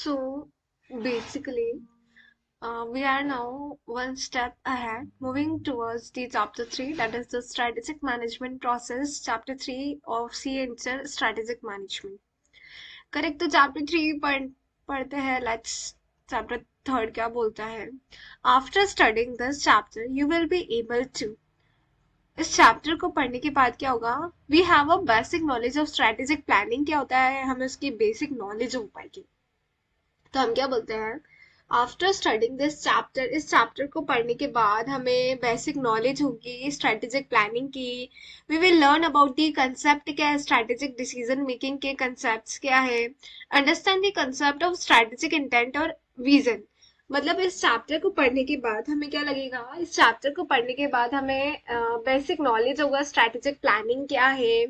So basically, we are now one step ahead, moving towards the chapter 3, that is the strategic management process, chapter 3 of C Inter Strategic Management. Correct, तो chapter 3 पढ़ते हैं. Let's chapter 3 क्या बोलता है. After studying this chapter you will be able to. इस chapter को पढ़ने के बाद क्या होगा, we have a basic knowledge of strategic planning. क्या होता है, हमें उसकी बेसिक नॉलेज हो पाएगी. तो हम क्या बोलते हैं, आफ्टर स्टडिंग दिस चैप्टर, इस चैप्टर को पढ़ने के बाद हमें बेसिक नॉलेज होगी स्ट्रेटेजिक प्लानिंग की. We will learn about the concept क्या है, स्ट्रेटेजिक डिसीजन मेकिंग के कंसेप्ट्स क्या है, understand the concept of strategic intent और विजन. मतलब इस चैप्टर को पढ़ने के बाद हमें क्या लगेगा, इस चैप्टर को पढ़ने के बाद हमें बेसिक नॉलेज होगा स्ट्रेटेजिक प्लानिंग क्या है,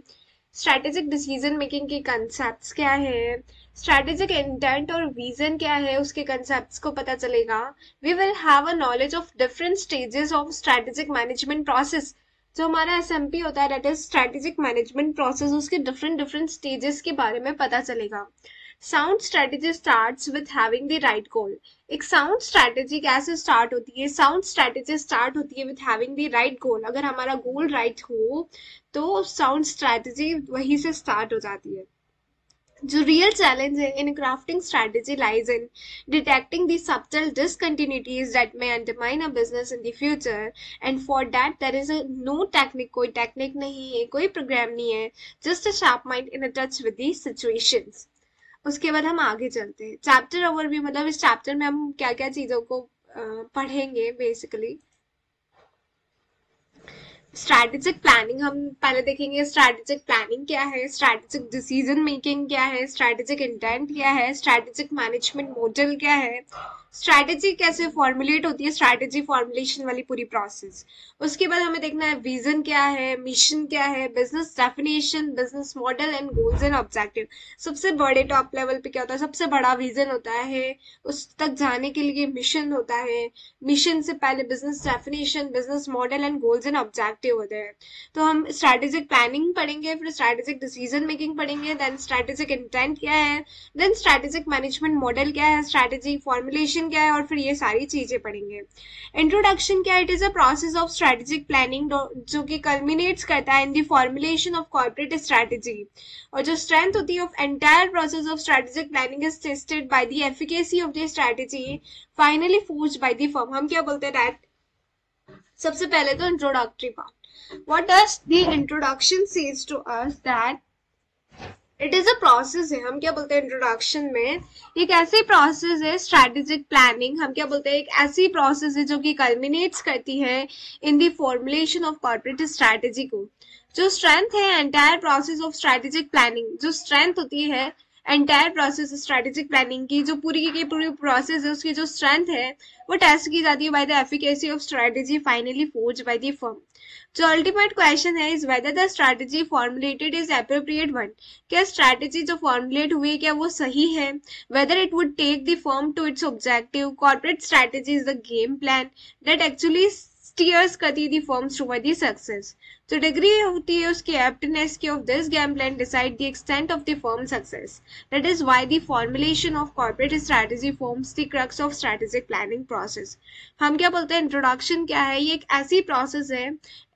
स्ट्रेटेजिक डिसीजन मेकिंग के कंसेप्ट्स क्या है, स्ट्रेटेजिक इंटेंट और विजन क्या है उसके कंसेप्ट्स को पता चलेगा. We will have a knowledge of different stages of strategic management process. जो हमारा एसएमपी होता है, that is strategic management process, उसके डिफरेंट डिफरेंट स्टेजेस के बारे में पता चलेगा. Sound strategy starts with having the right goal. एक साउंड स्ट्रेटेजी कैसे स्टार्ट होती है, साउंड स्ट्रेटेजी स्टार्ट होती है विथ हैविंग द राइट गोल. अगर हमारा गोल राइट हो तो साउंड स्ट्रेटेजी वहीं से स्टार्ट हो जाती है. जो रियल चैलेंज है in crafting strategy lies in detecting the subtle discontinuities that may undermine a business in the future, and for that there is no technique. कोई टेक्निक नहीं है, कोई प्रोग्राम नहीं है, just a sharp mind in a touch with the situations. उसके बाद हम आगे चलते हैं. चैप्टर ओवरव्यू, मतलब इस चैप्टर में हम क्या क्या चीजों को पढ़ेंगे. बेसिकली स्ट्रैटेजिक प्लानिंग हम पहले देखेंगे. स्ट्रैटेजिक प्लानिंग क्या है, स्ट्रैटेजिक डिसीजन मेकिंग क्या है, स्ट्रैटेजिक इंटेंट क्या है, स्ट्रैटेजिक मैनेजमेंट मॉडल क्या है, स्ट्रैटेजी कैसे फॉर्मुलेट होती है, स्ट्रैटेजी फॉर्मुलेशन वाली पूरी प्रोसेस. उसके बाद हमें देखना है विजन क्या है, मिशन क्या है, business definition, business model and goals and objective. सबसे बड़े टॉप लेवल पे क्या होता है, सबसे बड़ा विजन होता है, उस तक जाने के लिए मिशन होता है, मिशन से पहले business definition, business model and goals and objective होते हैं. तो हम स्ट्रैटेजिक प्लानिंग पढ़ेंगे, फिर स्ट्रैटेजिक डिसीजन मेकिंग पढ़ेंगे, देन स्ट्रैटेजिक इंटेंट क्या है, देन स्ट्रैटेजिक मैनेजमेंट मॉडल क्या है, स्ट्रैटेजी फॉर्मुलेशन क्या है, और फिर ये सारी चीजें पढ़ेंगे. इंट्रोडक्शन क्या है, it is a process of strategic planning जो कि कल्मिनेट्स करता है in the formulation of corporate strategy. और जो स्ट्रेंथ होती है of entire process of strategic planning is tested by the efficacy of the strategy finally forced by the firm. हम क्या बोलते हैं दैट, सबसे पहले तो introductory part. What does the introduction says to us that it is a process है. हम क्या बोलते हैं इंट्रोडक्शन में, एक ऐसी प्रोसेस है स्ट्रैटेजिक प्लानिंग. हम क्या बोलते हैं, एक ऐसी प्रोसेस है जो कि कल्मिनेट्स करती है in the formulation of corporate strategy को. जो स्ट्रेंथ है entire process of strategic planning, जो स्ट्रेंथ होती है एंटायर प्रोसेस स्ट्रैटेजिक प्लानिंग की, जो पूरी की पूरी प्रोसेस है उसकी जो स्ट्रेंथ है वो टेस्ट की जाती है by the efficacy of strategy finally forged by the firm. जो अल्टीमेट क्वेश्चन है is whether the strategy formulated is appropriate one. क्या स्ट्रैटेजी जो फॉर्मुलेट हुई क्या वो सही है, whether it would take the firm to its objective. Corporate strategy is the game plan that actually steers करती the firms toward the success. जो degree होती है उसकी एप्टनेस की of this game plan decide the extent of the firm success. That is why the formulation of corporate strategy forms the crux of strategic planning process. हम क्या बोलते हैं, introduction क्या है, ये एक ऐसी प्रोसेस है,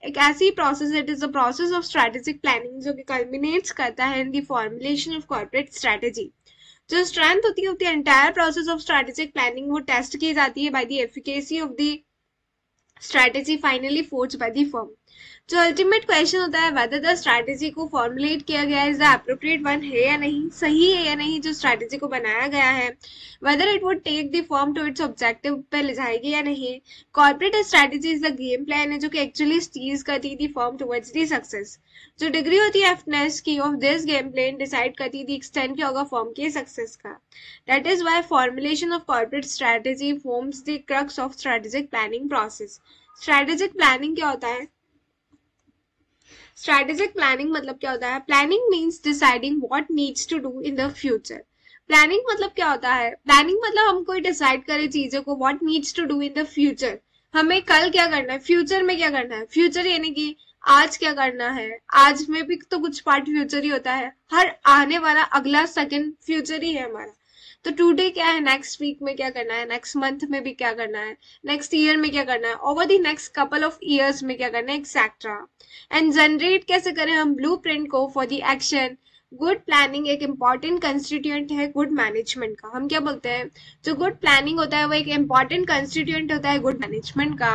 एक ऐसी process, it is a process of strategic planning जो कि कल्मिनेट्स करता है in the formulation of corporate strategy. जो स्ट्रेंथ होती है entire process of strategic planning वो टेस्ट की जाती है by the efficacy of the strategy finally forged by the firm. जो अल्टीमेट क्वेश्चन होता है वेदर द स्ट्रैटेजी को फॉर्मुलेट किया गया इज द एप्रोप्रिएट वन है या नहीं, सही है या नहीं जो स्ट्रैटेजी को बनाया गया है, whether it would take the firm to its objective पे ले जाएगी या नहीं. Corporate strategy is the game plan है जो कि एक्चुअली स्टीयर्स करती थी फर्म टुवर्ड्स द सक्सेस. जो डिग्री होती है एफनेस की of this game plan decide करती थी एक्सटेंट क्या होगा फर्म के सक्सेस का. That is why formulation of corporate strategy forms the crux of strategic planning process. Strategic planning क्या होता है, स्ट्रैटेजिक प्लानिंग मतलब क्या होता है, planning means deciding what needs to do in the future. Planning मतलब क्या होता है, प्लानिंग मतलब हम कोई डिसाइड करें चीजों को, what needs to do in the future. हमें कल क्या करना है, फ्यूचर में क्या करना है, फ्यूचर यानी कि आज क्या करना है. आज में भी तो कुछ पार्ट फ्यूचर ही होता है, हर आने वाला अगला सेकंड फ्यूचर ही है हमारा. तो टुडे क्या है, नेक्स्ट वीक में क्या करना है, नेक्स्ट मंथ में भी क्या करना है, नेक्स्ट ईयर में क्या करना है, over the next couple of years में क्या करना है, एक्सेट्रा। एंड जनरेट कैसे करें हम ब्लूप्रिंट को for the action. Good planning एक इंपॉर्टेंट कंस्टिट्यूएंट है गुड मैनेजमेंट का। हम क्या बोलते हैं, जो गुड प्लानिंग होता है वो एक इंपॉर्टेंट कंस्टिट्यूएंट होता है गुड मैनेजमेंट का।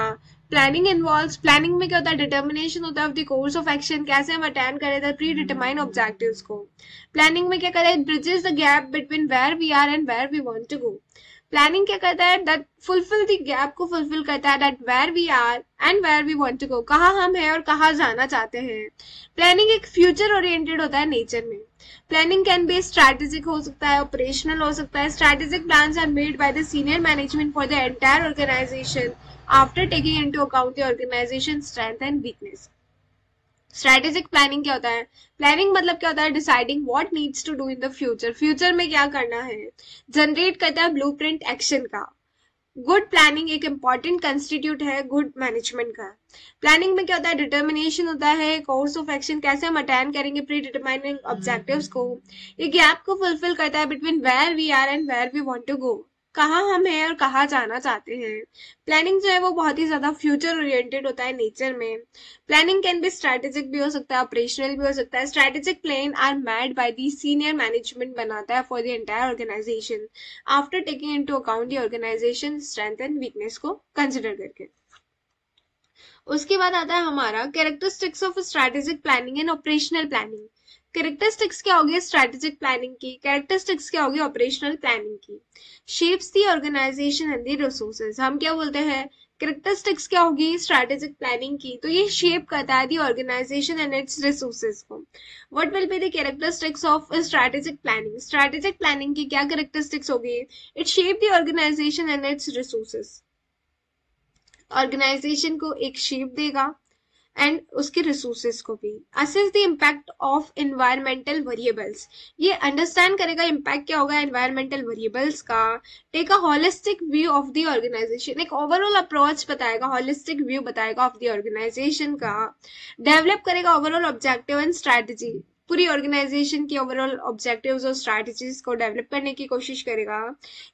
प्लानिंग इन्वॉल्व्स, प्लानिंग में क्या होता है, डिटर्मिनेशन होता है of the course of action, कैसे हम अटेंड करें द प्री डिटरमाइन ऑब्जेक्टिव्स को। प्लानिंग में क्या करें, bridges the gap between where we are and where we want to go. Planning क्या करता है, दैट फुलफिल द गैप को फुलफिल करता है, that where we are and where we want to go, कहाँ हम हैं और कहाँ जाना चाहते हैं। प्लानिंग एक फ्यूचर ओरिएंटेड होता है नेचर में। प्लानिंग कैन बी स्ट्रैटेजिक हो सकता है, ऑपरेशनल हो सकता है। Strategic plans are made by the senior management for the entire organisation after taking into account the organisation strength and weakness. Strategic planning क्या होता है, प्लानिंग मतलब क्या होता है, deciding what needs to do in the future, future में क्या करना है। जनरेट करता है ब्लूप्रिंट एक्शन का। गुड प्लानिंग एक इंपॉर्टेंट कंस्टिट्यूट है गुड मैनेजमेंट का। प्लानिंग में क्या होता है, डिटर्मिनेशन होता है, कोर्स ऑफ एक्शन कैसे हम अटेंड करेंगे प्री डिटरमाइनिंग ऑब्जेक्टिव्स को। ये गैप को फुलफिल करता है between where we are and where we want to go, कहाँ हम हैं और कहाँ जाना चाहते हैं। प्लानिंग जो है वो बहुत ही ज्यादा फ्यूचर ओरिएंटेड होता है नेचर में। प्लानिंग कैन बी स्ट्रैटेजिक भी हो सकता है, ऑपरेशनल भी हो सकता है। Strategic plan are made by the senior management बनाता है for the entire organisation after taking into account the organisation strength and weakness को कंसिडर करके। उसके बाद आता है हमारा characteristics of strategic planning and operational planning. Characteristics क्या होगी स्ट्रैटेजिक प्लानिंग की, कैरेक्टरिस्टिक्स क्या होगी ऑपरेशनल प्लानिंग की। Shapes the organisation and the resources, हम क्या बोलते हैं, कैरेक्टरिस्टिक्स क्या होगी स्ट्रैटेजिक प्लानिंग की, तो ये शेप करता है the organisation and its resources को। What will be the characteristics of strategic planning, strategic planning की क्या कैरेक्टरिस्टिक्स होगी, it shape the organisation and its resources, organisation को एक शेप देगा एंड उसके रिसोर्सेज को भी। Assess the impact of environmental variables, ये अंडरस्टैंड करेगा इम्पैक्ट क्या होगा एनवायरमेंटल वेरिएबल्स का। Take a holistic view of the organisation, एक ओवरऑल अप्रोच बताएगा, होलिस्टिक व्यू बताएगा ऑफ द ऑर्गेनाइजेशन का। डेवलप करेगा ओवरऑल ऑब्जेक्टिव एंड स्ट्रैटेजी, पूरी ऑर्गेनाइजेशन की ओवरऑल ऑब्जेक्टिव्स और स्ट्रैटेजीज को डेवलप करने की कोशिश करेगा।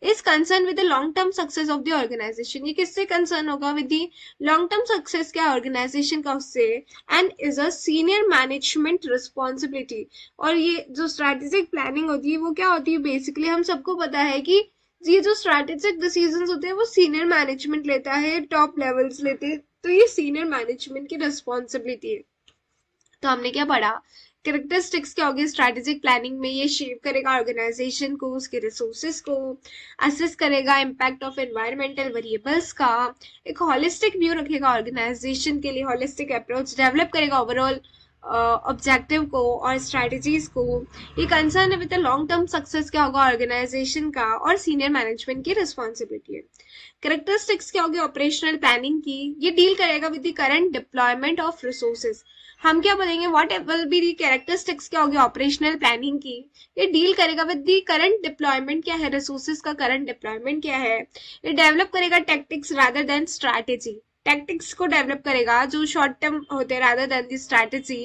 Is concern with the long term success of the organisation, ये किससे कंसर्न होगा, with the long term success क्या ऑर्गेनाइजेशन का उससे। And is a senior management responsibility, और ये जो स्ट्रैटेजिक प्लानिंग होती है वो क्या होती है, बेसिकली हम सबको पता है कि ये जो स्ट्रैटेजिक डिसीजंस होते हैं वो सीनियर मैनेजमेंट लेता है, टॉप लेवल्स लेते हैं, तो ये सीनियर मैनेजमेंट की रिस्पॉन्सिबिलिटी है। तो हमने क्या पढ़ा, कैरेक्टरिस्टिक्स क्या होगी स्ट्रैटेजिक प्लानिंग में, ये शेप करेगा ऑर्गेनाइजेशन को, उसके रिसोर्सेज को, असेस करेगा इम्पैक्ट ऑफ एनवायरमेंटल वेरिएबल्स का, एक होलिस्टिक व्यू रखेगा ऑर्गेनाइजेशन के लिए, होलिस्टिक अप्रोच डेवलप करेगा ओवरऑल ऑब्जेक्टिव को और स्ट्रैटेजीज को। ये कंसर्न है with the long term success क्या होगा ऑर्गेनाइजेशन का, और सीनियर मैनेजमेंट की रिस्पॉन्सिबिलिटी है। कैरेक्टरिस्टिक्स क्या होगी ऑपरेशनल प्लानिंग की, ये डील करेगा with the current deployment of resources. हम क्या बोलेंगे, what will be the characteristics क्या होगी ऑपरेशनल प्लानिंग की, ये डील करेगा विद दी करंट डिप्लॉयमेंट क्या है, रिसोर्सेज का करंट डिप्लॉयमेंट क्या है। ये डेवलप करेगा tactics rather than strategy, tactics को डेवलप करेगा जो शॉर्ट टर्म होते हैं रादर देन दी स्ट्रैटेजी।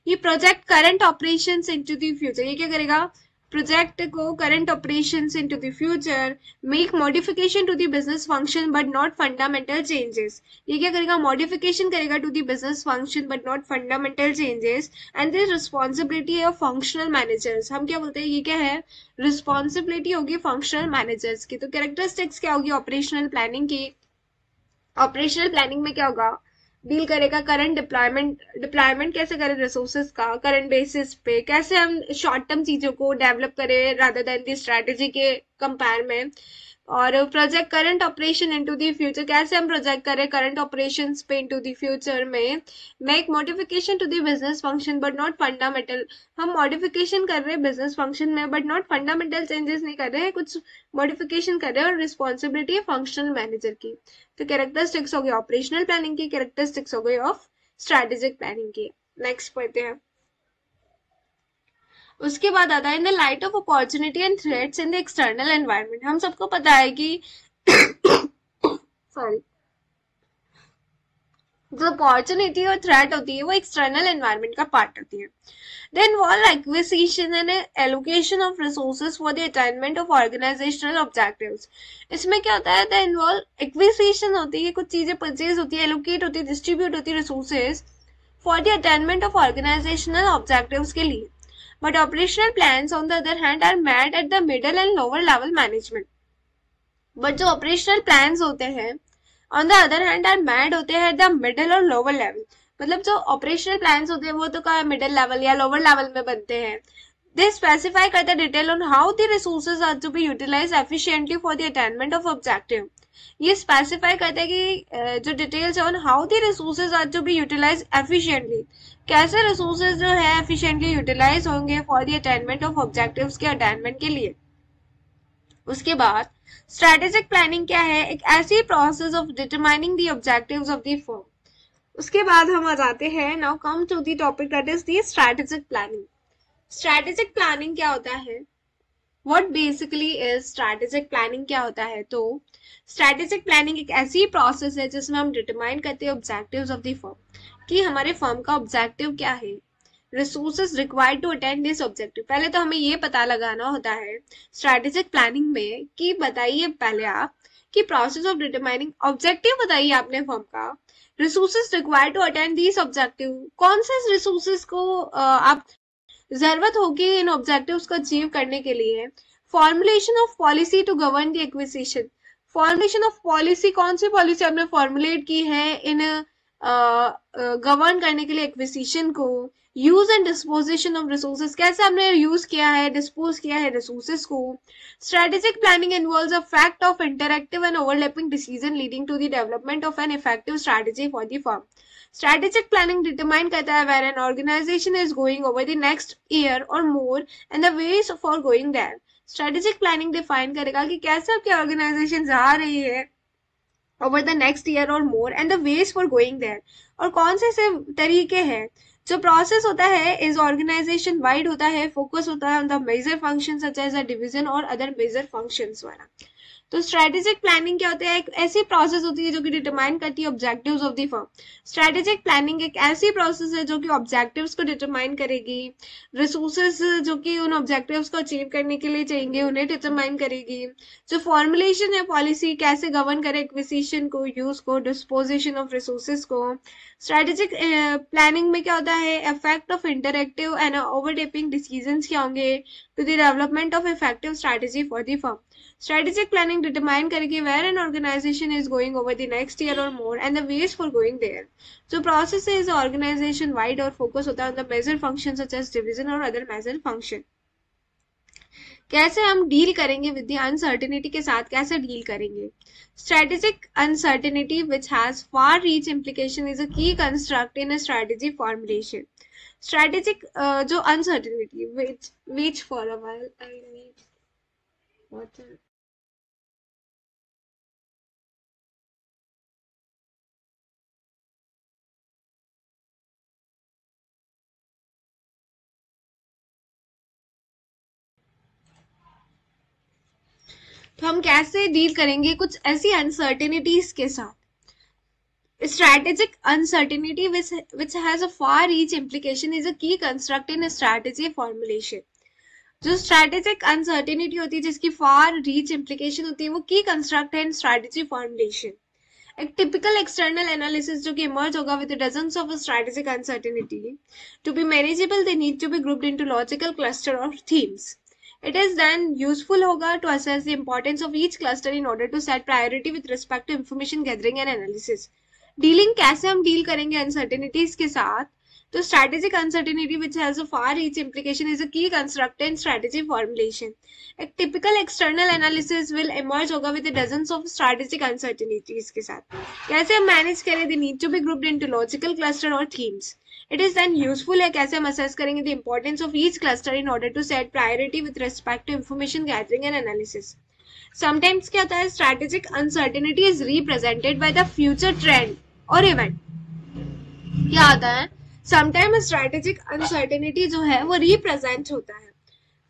ये project current operations into the future, ये क्या करेगा, प्रोजेक्ट को current operations into the future. Make modification to the business function but not fundamental changes, ये क्या करेगा, मॉडिफिकेशन करेगा to the business function but not fundamental changes. And this responsibility of functional managers, हम क्या बोलते हैं, ये क्या है, रिस्पॉन्सिबिलिटी होगी फंक्शनल मैनेजर्स की। तो कैरेक्टरिस्टिक्स क्या होगी ऑपरेशनल प्लानिंग की, ऑपरेशनल प्लानिंग में क्या होगा, डील करेगा करंट डिप्लॉयमेंट कैसे करें रिसोर्सेज का, करंट बेसिस पे कैसे हम शॉर्ट टर्म चीजों को डेवलप करें रादर देन दी स्ट्रैटेजी के कंपेयर में। और project current operation into the future, कैसे हम प्रोजेक्ट करें करंट ऑपरेशंस पे इनटू द फ्यूचर में। Make modification to the business function but not fundamental, हम मॉडिफिकेशन कर रहे हैं बिजनेस फंक्शन में बट नॉट फंडामेंटल चेंजेस नहीं कर रहे हैं, कुछ मॉडिफिकेशन कर रहे हैं, और रिस्पॉन्सिबिलिटी है फंक्शनल मैनेजर की। तो कैरेक्टरिस्टिक्स हो गई ऑपरेशनल प्लानिंग की, कैरेक्टरिस्टिक्स हो गई ऑफ स्ट्रैटेजिक प्लानिंग की। नेक्स्ट पढ़ते हैं। उसके बाद आता है in the light of opportunity and threats in the external environment. हम सबको पता है कि सॉरी जो अपॉर्चुनिटी और थ्रेट होती है वो एक्सटर्नल एनवायरनमेंट का पार्ट होती है. They involve acquisition and allocation of resources for the attainment of organizational objectives. इसमें क्या होता है? They involve acquisition होती है, कुछ चीजें परचेज होती है, allocate होती है, distribute होती है resources for the attainment of organizational objectives के लिए. But operational plans on the other hand are made at the middle and lower level management. But जो operational plans होते हैं on the other hand are made होते हैं the middle और lower level. मतलब जो ऑपरेशनल प्लान्स होते हैं वो तो का मिडिल लेवल या लोअर लेवल में बनते हैं. दे स्पेसिफाई करते हैं detail on how the resources are to be utilise efficiently for the attainment of objective. ये स्पेसिफाई करते हैं कि जो डिटेल्स है on how the resources are to be utilise efficiently, कैसे रिसोर्सेज जो है एफिशिएंटली यूटिलाइज होंगे for the attainment of objectives के अटेनमेंट के लिए. उसके बाद स्ट्रेटेजिक प्लानिंग क्या है? एक ऐसी process of determining the objectives of the firm. उसके बाद हम आ जाते हैं now come to the topic that is the strategic planning. Strategic planning क्या होता है? What basically is strategic planning क्या होता है? तो स्ट्रेटेजिक प्लानिंग एक ऐसी प्रोसेस है जिसमें हम डिटरमाइन करते हैं ऑब्जेक्टिव्स ऑफ द फर्म कि हमारे फर्म का ऑब्जेक्टिव क्या है, resources required to attend this objective. पहले तो हमें ये पता लगाना होता है स्ट्रेटेजिक प्लानिंग में कि बताइए पहले आप कि प्रोसेस ऑफ डिटरमाइनिंग ऑब्जेक्टिव बताइए आपने फर्म का, resources required to attend this objective, कौन से रिसोर्सेज को आप जरूरत होगी इन ऑब्जेक्टिव्स को अचीव करने के लिए. Formulation of policy to govern the acquisition. Formulation of policy, कौन सी पॉलिसी आपने फॉर्मुलेट की है इन गवर्न करने के लिए एक्विजिशन को. Use and disposition of resources, कैसे आपने यूज किया है, डिस्पोज किया है रिसोर्सेज को. Strategic planning involves a fact of interactive and overlapping decision leading to the development of an effective strategy for the firm. Strategic planning determine करता है where an organisation is going over the next year और more and the ways for going there. Strategic planning define करेगा कि कैसे आपकी organisation जा रही है over the next year or more and the ways for going there. और कौन से तरीके हैं. जो प्रोसेस होता है इस ऑर्गेनाइजेशन वाइड होता है, फोकस होता है on the major function such as a division और अदर मेजर फंक्शंस वाला. तो स्ट्रेटेजिक प्लानिंग क्या होता है? एक ऐसी प्रोसेस होती है जो कि डिटरमाइन करती है objectives of the firm. Strategic planning एक ऐसी प्रोसेस है जो कि ऑब्जेक्टिव्स को डिटरमाइन करेगी, रिसोर्सेज जो कि उन ऑब्जेक्टिव्स को अचीव करने के लिए चाहिए उन्हें डिटरमाइन करेगी. जो फॉर्मुलेशन है पॉलिसी, कैसे गवर्न करे एक्विजिशन को, यूज को, डिस्पोजिशन ऑफ रिसोर्सेज को. स्ट्रेटेजिक प्लानिंग में क्या होता है? Effect of interactive and overlapping decisions क्या होंगे to the development of effective strategy for the firm. Strategic planning determine करेगी where an organization is going over the next year or more and the ways for going there. So process is organization wide और focus होता है on the major functions such as division और other major function. कैसे हम deal करेंगे with the uncertainty के साथ, कैसे डील करेंगे? Strategic uncertainty which has far reach implication is a key construct in a strategy formulation. Strategic जो uncertainty which for a while I need water. तो हम कैसे डील करेंगे कुछ ऐसी अनसर्टेनिटीज के साथ. Strategic uncertainty which has a far reach implication is a key construct in a strategy formulation. जो strategic uncertainty होती है जिसकी far reach implication होती है वो key construct है in strategy formulation. एक typical external analysis जो कि emerge होगा with dozens of strategic uncertainty. To be manageable they need to be grouped into logical cluster of themes. It is then useful होगा to assess the importance of each cluster in order to set priority with respect to information gathering and analysis. Dealing कैसे हम deal करेंगे uncertainties के साथ? तो strategic uncertainty which has a far reach implication is a key construct in strategy formulation. एक typical external analysis will emerge होगा with dozens of strategic uncertainties के साथ. कैसे हम मैनेज करें? They need to be grouped into logical cluster और themes. It is then useful है कैसे हम असेस करेंगे the importance of each cluster in order to set priority with respect to information gathering and analysis. Sometimes क्या होता है? Strategic uncertainty is represented by the future trend और event. क्या होता है? समटाइम्स स्ट्रेटेजिक अनसर्टेनिटी जो है वो रिप्रेजेंट होता है.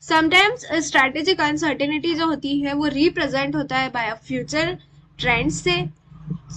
समटाइम्स स्ट्रेटेजिक अनसर्टेनिटी जो होती है वो रिप्रेजेंट होता है बाय फ्यूचर ट्रेंड से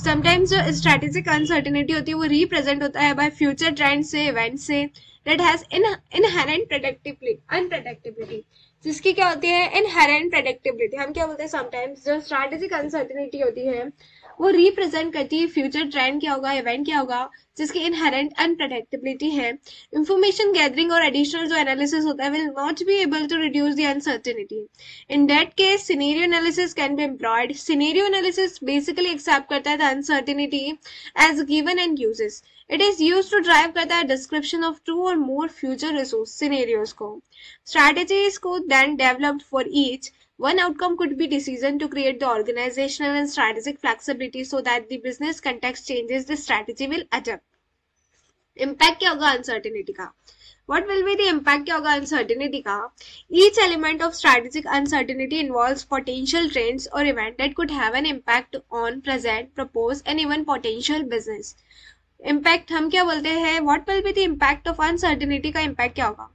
समटाइम्स जो स्ट्रेटेजिक अनसर्टेनिटी होती है वो रिप्रेजेंट होता है बाय फ्यूचर ट्रेंड से, event say that has inherent unpredictability, जिसकी क्या होती है इनहेरेंट प्रेडिक्टेबिलिटी। हम क्या बोलते हैं समटाइम्स जो स्ट्रेटेजिक अनसर्टेनिटी होती है वो रिप्रेजेंट करती है फ्यूचर ट्रेंड क्या होगा, इवेंट क्या होगा, जिसकी इनहेरेंट अनप्रेडिक्टेबिलिटी है। इंफॉर्मेशन गैदरिंग और एडिशनल जो एनालिसिस होता है will not be able to reduce the uncertainty. In that case, scenario analysis can be employed. Scenario analysis basically accept करता है the uncertainty as given and uses. It is used to drive करता है description of two or more future resource scenarios को. Strategies को then developed for each. One outcome could be decision to create the organizational and strategic flexibility so that the business context changes, the strategy will adapt. Impact क्या होगा uncertainty का? What will be the impact क्या होगा uncertainty का? Each element of strategic uncertainty involves potential trends or event that could have an impact on present, proposed and even potential business. Impact हम क्या बोलते हैं? What will be the impact of uncertainty का impact क्या होगा?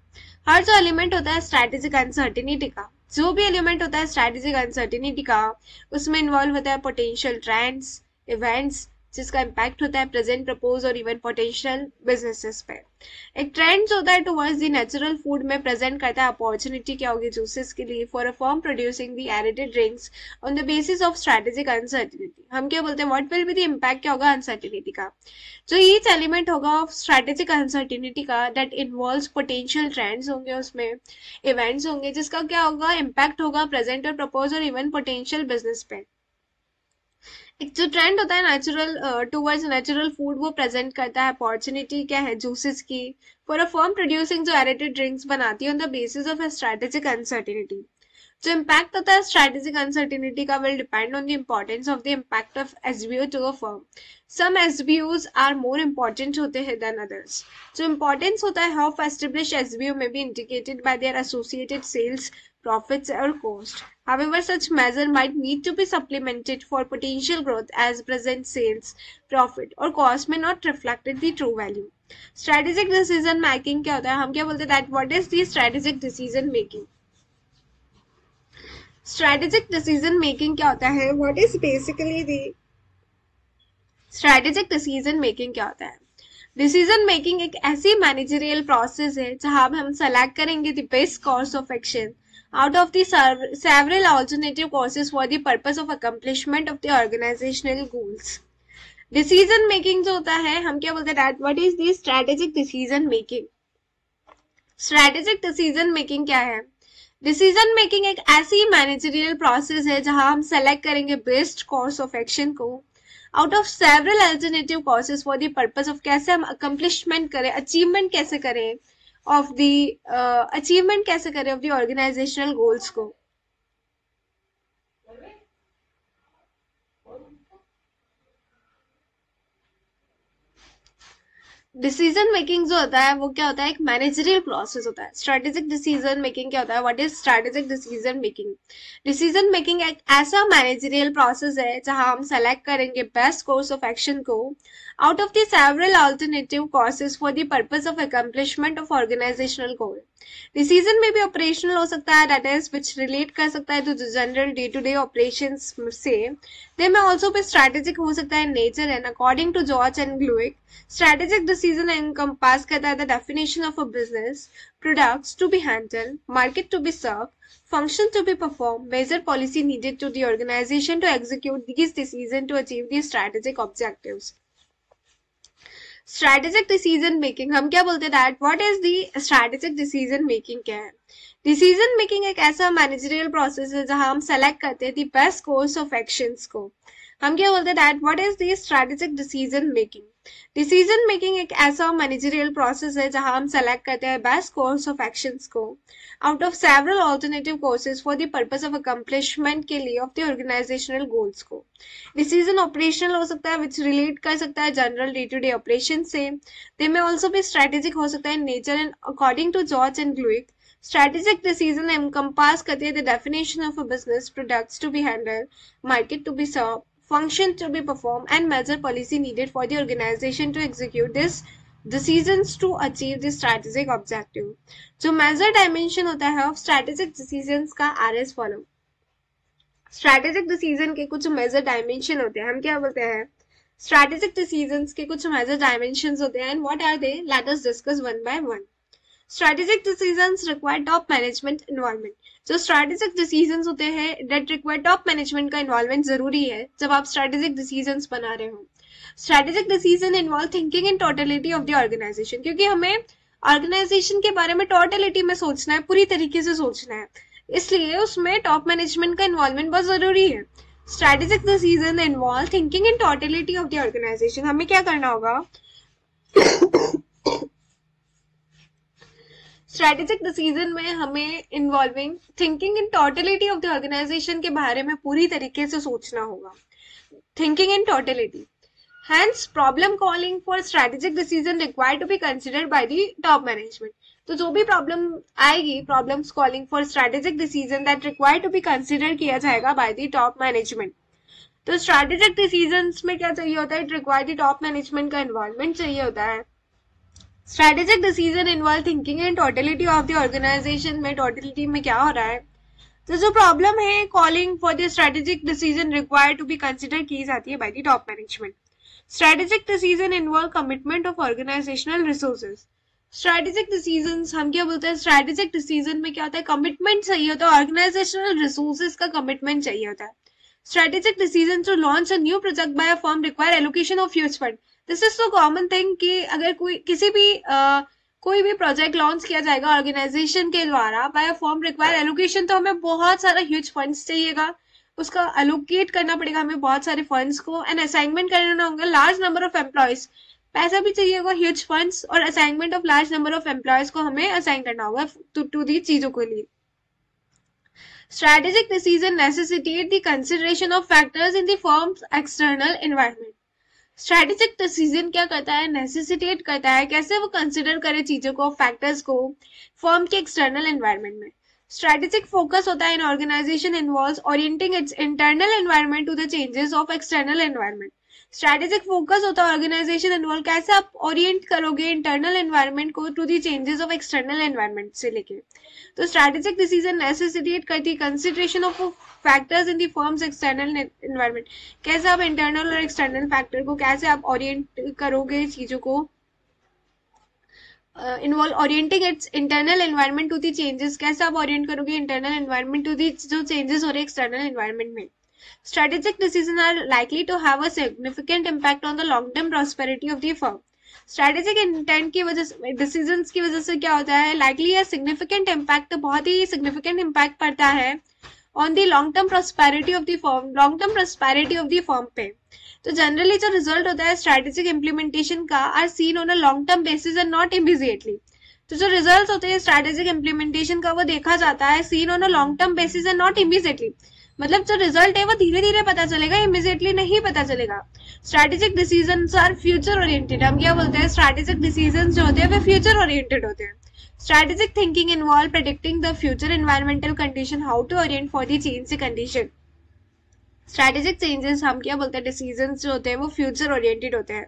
हर जो element होता है स्ट्रैटेजिक अनसर्टेनिटी का, जो भी एलिमेंट होता है स्ट्रैटेजिक अनसर्टेनिटी का, उसमें इन्वॉल्व होता है पोटेंशियल ट्रेंड्स, इवेंट्स, जिसका इम्पैक्ट होता है प्रेजेंट, प्रपोज और इवन पोटेंशियल बिजनेसेस पे। एक ट्रेंड्स होता है टुवर्ड्स द नेचुरल फूड में प्रेजेंट करता है अपॉर्चुनिटी क्या होगी जूसेस के लिए for a firm producing the aerated drinks on the basis of strategic uncertainty. हम क्या बोलते हैं what will be the impact क्या होगा अनसर्टेनिटी का? जो ईच एलिमेंट होगा ऑफ स्ट्रैटेजिक अनसर्टेनिटी का दैट इन्वॉल्व्स पोटेंशियल ट्रेंड्स होंगे, उसमें इवेंट्स होंगे, जिसका क्या होगा इम्पैक्ट होगा प्रेजेंट और प्रपोज और इवन पोटेंशियल बिजनेस पे। एक जो ट्रेंड होता है नेचुरल टूवर्ड्स नेचुरल फूड वो प्रेजेंट करता है अपॉर्चुनिटी क्या है जूसेस की फॉर अ फर्म प्रोड्यूसिंग जो एरेटेड ड्रिंक्स बनाती है on the basis of a strategic uncertainty. जो इम्पैक्ट होता है स्ट्रैटेजिक अनसर्टेनिटी का will depend on the importance of the impact of SBO to a firm. Some SBOs are more important होते हैं than others. जो importance होता है how establish SBO में B indicated by their associated sales, profits or cost. However, such measure might need to be supplemented for potential growth as present sales, profit or cost may not reflect the true value. Strategic decision making क्या होता है? हम क्या बोलते हैं that what is the strategic decision making? Strategic decision making क्या होता है? What is basically the strategic decision making क्या होता है? डिसीजन मेकिंग एक ऐसी मैनेजरियल प्रोसेस है जहां हम सेलेक्ट करेंगे the best course of action out of the several alternative courses for the purpose of accomplishment of the organizational goals. Decision making जो होता है हम क्या बोलते हैं that what is the strategic decision making? Strategic decision making क्या है? Decision making एक ऐसी मैनेजरियल प्रोसेस है जहां हम सेलेक्ट करेंगे बेस्ट कोर्स ऑफ एक्शन को out of several alternative courses for the purpose of कैसे हम अकम्प्लिशमेंट करें, अचीवमेंट कैसे करें ऑफ द अचीवमेंट कैसे करें ऑफ द ऑर्गेनाइजेशनल गोल्स को। डिसीजन मेकिंग जो होता है वो क्या होता है एक मैनेजरियल प्रोसेस होता है। स्ट्रेटेजिक डिसीजन मेकिंग क्या होता है? What is strategic decision making? Decision making एक ऐसा मैनेजरियल प्रोसेस है जहां हम सेलेक्ट करेंगे बेस्ट कोर्स ऑफ एक्शन को out of the several alternative courses for the purpose of accomplishment of organisational goal. Decision में भी ऑपरेशनल हो सकता है दैट इज विच रिलेट कर सकता है to general day to day operations से। दे में ऑल्सो भी स्ट्रेटेजिक हो सकता है nature and according to George and Glueck strategic decision encompass करता है the definition of a business, products to be handled, market to be served, function to be performed, major policy needed to the organization to execute these decisions to achieve the strategic objectives. Strategic decision making हम क्या बोलते हैं that what is the strategic decision making क्या है? Decision making एक ऐसा managerial process है जहां हम select करते हैं the best course of actions को। हम क्या बोलते हैं that what is the strategic decision making? Decision making एक ऐसा मैनेजरियल प्रोसेस है जहां हम सेलेक्ट करते हैं बेस्ट कोर्स ऑफ एक्शंस को out of several alternative courses for the purpose of accomplishment के लिए ऑफ द ऑर्गेनाइजेशनल गोल्स को। डिसीजन ऑपरेशनल हो सकता है विच रिलेट कर सकता है general day to day operation से। दे में ऑल्सो भी स्ट्रेटेजिक हो सकता है nature and according to George and Glueck strategic decision encompass करते हैं the definition of a business, products to be handled, market to be serve, function to be performed and measure policy needed for the organization to execute this decisions to achieve the strategic objective. जो measure dimension होता है of strategic decisions का RS follow strategic decision के कुछ major dimension होते हैं, हम क्या बोलते हैं, स्ट्रैटेजिक डिसीजंस के कुछ मेजर डायमेंशंस होते हैं, and what are they, let us discuss one by one. Strategic decisions require top management involvement. जो स्ट्रैटेजिक डिसीजंस होते हैं दैट रिक्वायर टॉप मैनेजमेंट का इन्वॉल्वमेंट जरूरी है जब आप स्ट्रैटेजिक डिसीजंस बना रहे हो। Strategic decision involve thinking in totality of the organisation, क्योंकि हमें ऑर्गेनाइजेशन के बारे में टोटलिटी में सोचना है, पूरी तरीके से सोचना है, इसलिए उसमें टॉप मैनेजमेंट का इन्वॉल्वमेंट बहुत जरूरी है। Strategic decision involve thinking in totality of the organisation, हमें क्या करना होगा, स्ट्रैटेजिक डिसीजन में हमें involving thinking in totality of the organisation के बारे में पूरी तरीके से सोचना होगा, thinking in totality. Hence, problem calling for strategic decision required to be considered by the top management. तो जो भी प्रॉब्लम आएगी, problems calling for strategic decision that required to be consider किया जाएगा बाय द टॉप मैनेजमेंट। तो strategic decisions में क्या चाहिए होता है, it require the top management का इन्वॉल्वमेंट चाहिए होता है। Strategic decision involve thinking in totality of the organisation, में टोटलिटी में क्या हो रहा है, तो जो प्रॉब्लम है calling for the strategic decision required to be consider की जाती है by the top management. Strategic decision involve commitment of organisational resources. Strategic decisions हम क्या बोलते हैं, स्ट्रैटेजिक डिसीजन में क्या होता है, कमिटमेंट चाहिए होता है, ऑर्गेनाइजेशनल रिसोर्सेज का कमिटमेंट चाहिए होता है। Strategic decision to launch a new project by a firm require allocation of huge fund. This is so common thing कि अगर कोई भी प्रोजेक्ट लॉन्च किया जाएगा ऑर्गेनाइजेशन के द्वारा by a firm require allocation, तो हमें बहुत सारा ह्यूज फंड्स चाहिएगा, उसका एलोकेट करना पड़ेगा हमें बहुत सारे फंड्स को, एंड असाइनमेंट करना होगा लार्ज नंबर ऑफ एम्प्लॉयज, पैसा भी चाहिए होगा ह्यूज फंड्स, और assignment of large number of employees को हमें असाइन करना होगा टू दी चीजों के लिए। Strategic decision necessitate the consideration of factors in the firm's external environment. Strategic decision क्या करता है, नेसेसिटेट करता है, कैसे वो कंसिडर करे चीजों को, फैक्टर्स को फर्म के एक्सटर्नल एनवायरनमेंट में। स्ट्रैटेजिक फोकस होता है in organisation involves orienting its internal environment to the changes of external environment. Strategic focus होता है ऑर्गेनाइजेशन इन्वॉल्व, कैसे आप ओरिएंट करोगे इंटरनल एनवायरनमेंट को to the changes of external environment से लेके। तो स्ट्रैटेजिक डिसीजन नेसेसिटेट करती है consideration of factors in the firm's external environment, कैसे आप इंटरनल और एक्सटर्नल फैक्टर को कैसे आप ओरिएंट करोगे चीजों को, involve orienting its internal environment to the changes, कैसे आप ओरिएंट करोगे इंटरनल एनवायरनमेंट टू दी जो चेंजेस हो रहे हैं एक्सटर्नल एनवायरनमेंट में। Strategic decision are likely to have a significant impact on the long term prosperity of the firm. Strategic intent की वजह से, डिसीजंस की वजह से क्या होता है, लाइकली या सिग्निफिकेंट इम्पैक्ट, बहुत ही सिग्निफिकेंट इम्पैक्ट पड़ता है on the long term prosperity of the firm, long term prosperity of the firm पे। तो जनरली जो रिजल्ट होता है स्ट्रैटेजिक इंप्लीमेंटेशन का are seen on a long term basis and not immediately. तो जो रिजल्ट होते हैं स्ट्रैटेजिक इंप्लीमेंटेशन का वो देखा जाता है seen on a long term basis and not immediately, मतलब जो रिजल्ट है वो धीरे धीरे पता चलेगा, इमीडिएटली नहीं पता चलेगा। Strategic decisions are future oriented, हम क्या बोलते हैं, स्ट्रैटेजिक डिसीजंस जो होते हैं वो फ्यूचर ओरिएंटेड होते हैं। Strategic thinking involve predicting the future environmental condition, how to orient for the change condition. Strategic changes हम क्या बोलते हैं, डिसीजंस जो होते हैं वो फ्यूचर ओरिएंटेड होते हैं।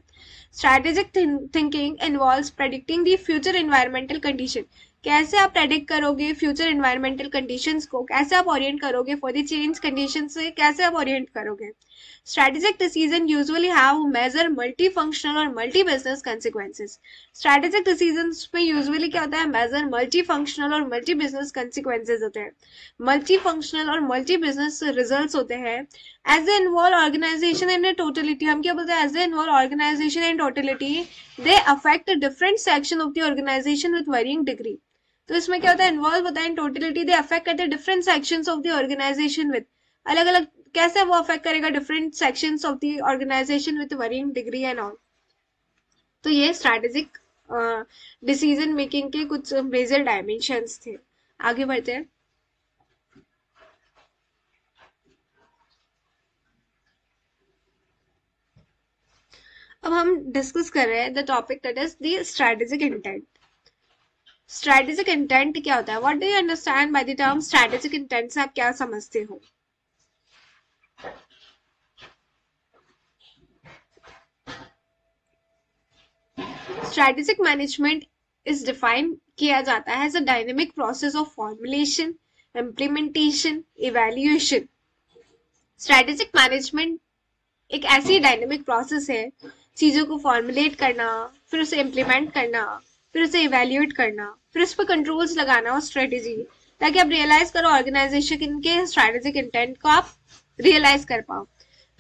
Strategic thinking involves predicting the future environmental condition, कैसे आप प्रेडिक्ट करोगे फ्यूचर एनवायरमेंटल कंडीशंस को, कैसे आप ओरिएंट करोगे फॉर द चेंज कंडीशन से, कैसे आप ओरिएंट करोगे। Strategic decision usually have major multi functional और multi business consequences. Strategic decisions में यूजुअली क्या होता है, मेजर मल्टी फंक्शनल और मल्टी बिजनेस कंसिक्वेंसेस होते हैं, मल्टी फंक्शनल और मल्टी बिजनेस रिजल्ट्स होते हैं। As a involve organisation in totality, हम क्या बोलते हैं, as a involve organisation in totality they affect different section of the organisation with varying degree. तो इसमें क्या होता है, इन्वॉल्व होता है इन टोटलिटी, दे अफेक्ट करते हैं different sections of the organisation with, अलग अलग कैसे वो अफेक्ट करेगा different sections of the organisation with varying degree and all. तो ये स्ट्रैटेजिक डिसीजन मेकिंग के कुछ मेजर डायमेंशंस थे। आगे बढ़ते हैं। अब हम डिस्कस कर रहे हैं the topic that is the strategic intent. Strategic intent क्या होता है, what do you understand by the term strategic intent से आप क्या समझते हो। स्ट्रैटेजिक मैनेजमेंट इज डिफाइन किया जाता है as a dynamic process of formulation, implementation, evaluation strategic management एक ऐसी डायनेमिक प्रोसेस है, चीजों को फॉर्मुलेट करना, फिर उसे इम्प्लीमेंट करना, फिर उसे इवेल्युएट करना, फिर उस पर कंट्रोल्स लगाना और स्ट्रेटेजी, ताकि आप रियलाइज करो ऑर्गेनाइजेशन के स्ट्रेटेजिक इंटेंट को आप रियलाइज कर पाओ।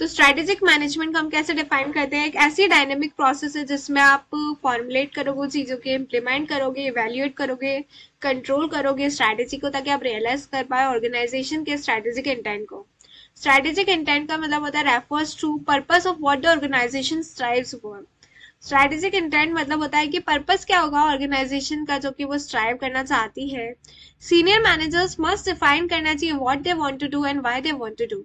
तो स्ट्रेटेजिक मैनेजमेंट को हम कैसे डिफाइन करते हैं? एक ऐसी डायनेमिक प्रोसेस है जिसमें आप फॉर्मुलेट करोगे चीजों के, इम्प्लीमेंट करोगे, इवेल्युएट करोगे, कंट्रोल करोगे स्ट्रेटेजी को, ताकि आप रियलाइज कर पाए ऑर्गेनाइजेशन के स्ट्रेटेजिक इंटेंट को। स्ट्रेटेजिक इंटेंट का मतलब होता है refers to purpose of what the organisation strives for. Strategic intent मतलब होता है कि पर्पस क्या होगा ऑर्गेनाइजेशन का जो कि वो स्ट्राइव करना चाहती है। सीनियर मैनेजर्स मस्ट डिफाइन करना चाहिए what they want to do and why they want to do.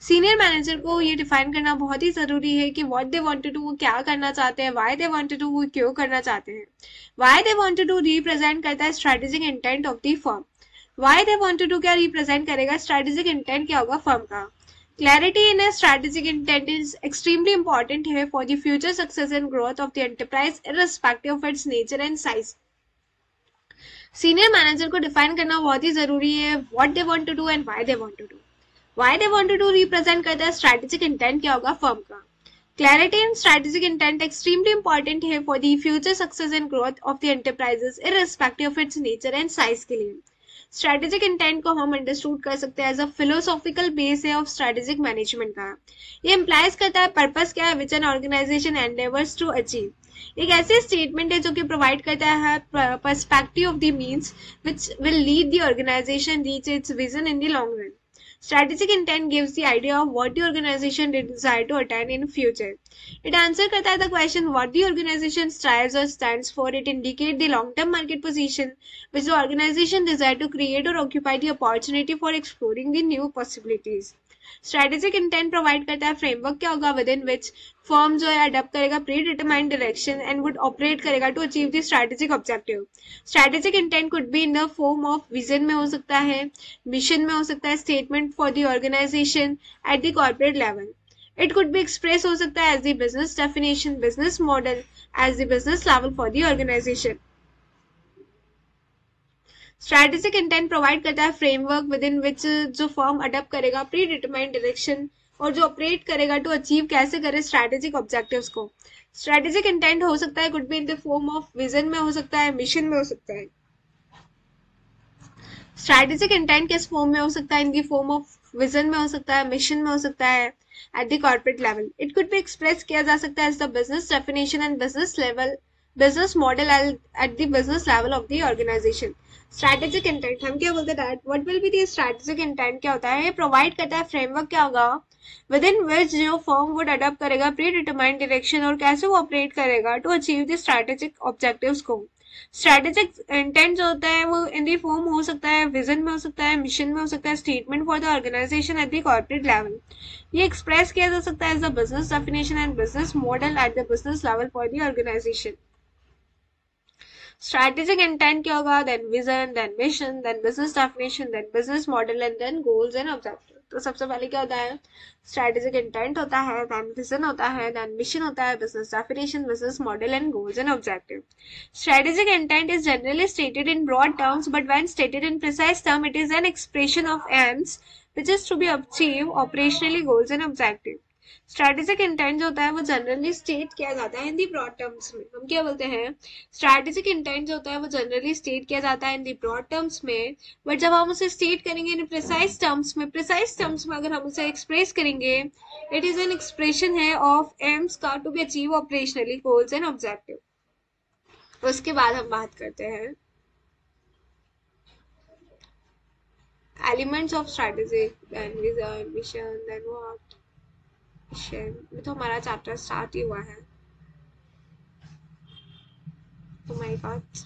Senior manager को ये डिफाइन करना बहुत ही जरूरी है कि what they want to do वो क्या करना चाहते हैं, why they want to do वो क्यों करना चाहते हैं। Why they want to do represent करता है strategic intent of the firm. Why they want to do क्या रिप्रेजेंट करेगा? स्ट्रेटेजिक इंटेंट क्या होगा फर्म का। Clarity in a strategic intent is extremely important here for the future success and growth of the enterprise, irrespective of its nature and size. Senior manager को define करना बहुत ही जरूरी है, what they want to do and why they want to do. Why they want to do represent करता है strategic intent क्या होगा firm का. Clarity in strategic intent extremely important here for the future success and growth of the enterprises, irrespective of its nature and size के लिए. Strategic intent को हम understood कर सकते हैं एज अ फिलोसॉफिकल बेस है ऑफ स्ट्रेटेजिक मैनेजमेंट का। ये इम्प्लाइज करता है पर्पस क्या है which an organisation endeavours to achieve. एक ऐसी स्टेटमेंट है जो कि प्रोवाइड करता है perspective of the means which will lead the organisation reach its vision in the long run. Strategic intent gives the idea of what the organization desire to attain in future. It answer करता है the question what the organization strives or stands for. It indicate the long-term market position which the organization desire to create or occupy the opportunity for exploring the new possibilities. Strategic intent provide करता है framework क्या होगा within which firm जो है adopt करेगा predetermined direction and would operate करेगा to achieve the strategic objective. Strategic intent could be in the form of vision में हो सकता है, mission में हो सकता है, statement for the organization at the corporate level. It could be expressed हो सकता है as the business definition, business model, as the business level for the organization. Strategic intent provide करता है फ्रेमवर्क विद इन विच जो firm adopt करेगा predetermined direction और जो operate करेगा टू अचीव कैसे करे स्ट्रैटेजिक ऑब्जेक्टिव्स को। स्ट्रैटेजिक इंटेंट हो सकता है could be in the form of vision में हो सकता है, मिशन में हो सकता है। स्ट्रैटेजिक इंटेंट किस फॉर्म में हो सकता है? In the form of vision में हो सकता है, मिशन में हो सकता है, at the corporate level. It could be express किया जा सकता है as the business definition and business level, business model at the business level of the organisation. Strategic intent हम क्या बोलते हैं? What will be the strategic intent क्या होता है? ये प्रोवाइड करता है फ्रेमवर्क क्या होगा विद इन विच जो फर्म वुड अडॉप्ट करेगा प्री डिटरमाइंड डायरेक्शन और कैसे वो ऑपरेट करेगा to achieve the strategic objectives को। स्ट्रैटेजिक इंटेंट जो होता है वो इन दी फॉर्म हो सकता है, विजन में हो सकता है, मिशन में हो सकता है, statement for the organisation at the corporate level. ये एक्सप्रेस किया जा सकता है as the business definition and business model at the business level for the organisation. Strategic intent क्या होगा? Then vision, then mission, then business definition, then business model and then goals and objective. तो सबसे पहले क्या होता है? Strategic intent होता है, देन विजन होता है, देन मिशन होता है, business definition, business model and goals and objective. Strategic intent is generally stated in broad terms, but when stated in precise term, it is an expression of aims which is to be achieved operationally goals and objective. Strategic intent जो होता है वो generally state किया जाता है इन दी broad terms में। हम क्या बोलते हैं? स्ट्रैटेजिक इंटेंट जो होता है वो जनरली स्टेट किया जाता है इन दी ब्रॉड टर्म्स में, बट जब हम उसे स्टेट करेंगे इन प्रिसाइज टर्म्स में अगर हम उसे एक्सप्रेस करेंगे, इट इज एन एक्सप्रेशन है ऑफ एम्स का to be achieve operationally goals and objective. उसके बाद हम बात करते हैं elements of strategic, then vision, mission, then what में तो हमारा चैप्टर स्टार्ट ही हुआ है। Oh my God.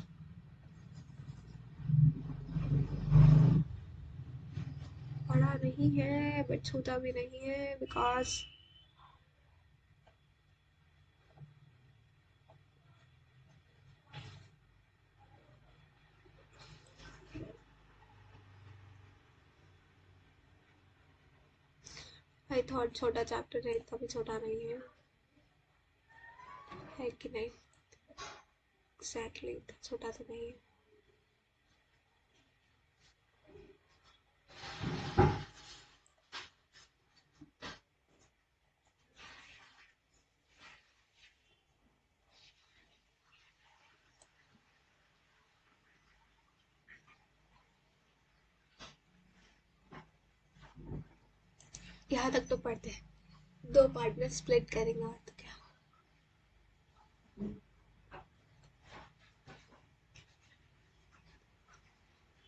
पढ़ा नहीं है बट छूता भी नहीं है बिकॉज आई थॉट छोटा चैप्टर है, इतना भी छोटा नहीं है कि नहीं? एग्जैक्टली इतना छोटा तो नहीं है। यहाँ तक तो पढ़ते हैं, दो पार्ट में स्प्लिट करेंगे और तो क्या।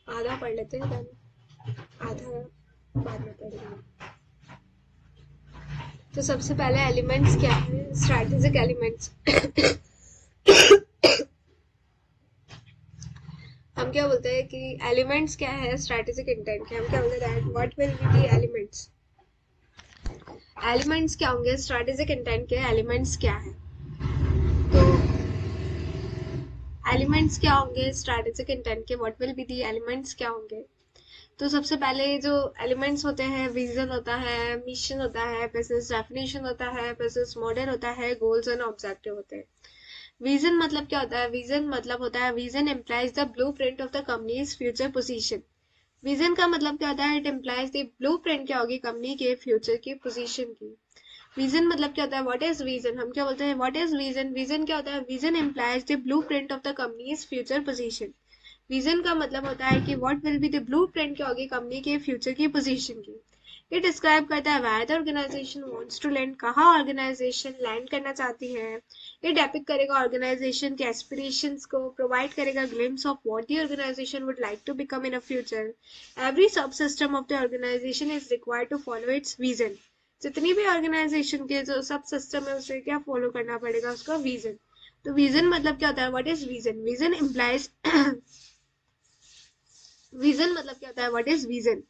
आधा पढ़ लेते हैं देन आधा बाद में पढ़ेंगे। तो सबसे पहले एलिमेंट्स क्या है, स्ट्रैटेजिक एलिमेंट्स। हम क्या बोलते हैं कि एलिमेंट्स क्या है, स्ट्रैटेजिक इंटेंट क्या, हम क्या बोलते हैं that what will be the elements. Elements क्या होंगे, स्ट्रैटेजिक इंटेंट के एलिमेंट्स क्या है। तो एलिमेंट्स क्या होंगे स्ट्रैटेजिक इंटेंट के, what will be the elements क्या होंगे। तो सबसे पहले जो एलिमेंट्स होते हैं, विजन होता है, मिशन होता है, बिजनेस डेफिनेशन होता है, बिजनेस मॉडल होता है, गोल्स एंड ऑब्जेक्टिव होते हैं। विजन मतलब क्या होता है, विजन मतलब होता है, vision implies the blueprint of the company's future position. Vision का मतलब क्या होता है, इट इम्प्लाइज द ब्लूप्रिंट क्या होगी कंपनी के फ्यूचर की पोजीशन की। विजन मतलब क्या होता है, व्हाट इज विजन, हम क्या बोलते हैं व्हाट इज विजन। विजन क्या होता है, vision implies the blueprint of the company's future position. Vision का मतलब होता है कि what will be the blueprint क्या होगी कंपनी के फ्यूचर की पोजीशन की। ये डिस्क्राइब करता है where the organisation wants to land, कहाँ ऑर्गेनाइजेशन लैंड करना चाहती है। ये डेपिक्ट करेगा ऑर्गेनाइजेशन के एस्पिरेशंस को, प्रोवाइड करेगा glimpse of what the organisation would like to become in a future. Every सब system of the organisation is required to follow its vision. जितनी भी ऑर्गेनाइजेशन के जो सब सिस्टम है उसे क्या फॉलो करना पड़ेगा, उसका विजन। तो विजन मतलब क्या होता है, what is vision. Vision implies vision मतलब क्या होता है, what is vision.